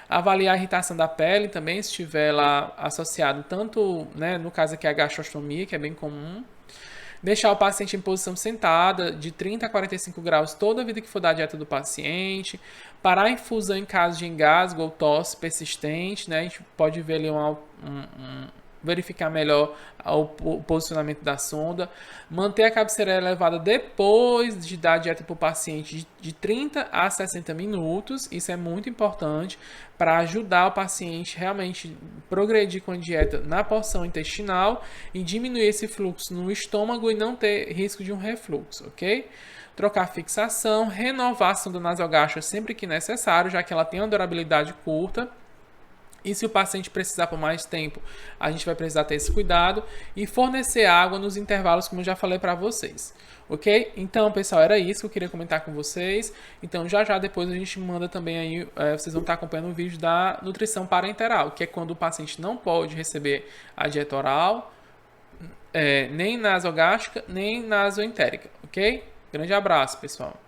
Avaliar a irritação da pele também, se estiver lá associado tanto, né, no caso aqui a gastrostomia, que é bem comum. Deixar o paciente em posição sentada, de 30 a 45 graus, toda a vida que for da dieta do paciente. Parar a infusão em caso de engasgo ou tosse persistente, né? A gente pode ver ali verificar melhor o posicionamento da sonda. Manter a cabeceira elevada depois de dar a dieta para o paciente de 30 a 60 minutos. Isso é muito importante para ajudar o paciente realmente progredir com a dieta na porção intestinal e diminuir esse fluxo no estômago e não ter risco de um refluxo, ok? Trocar fixação, renovar a sonda nasogástrica sempre que necessário, já que ela tem uma durabilidade curta. E se o paciente precisar por mais tempo, a gente vai precisar ter esse cuidado e fornecer água nos intervalos, como eu já falei para vocês. Ok? Então, pessoal, era isso que eu queria comentar com vocês. Então, já depois a gente manda também aí, vocês vão estar acompanhando o vídeo da nutrição parenteral, que é quando o paciente não pode receber a dieta oral, nem nasogástrica, nem nasoentérica. Ok? Grande abraço, pessoal.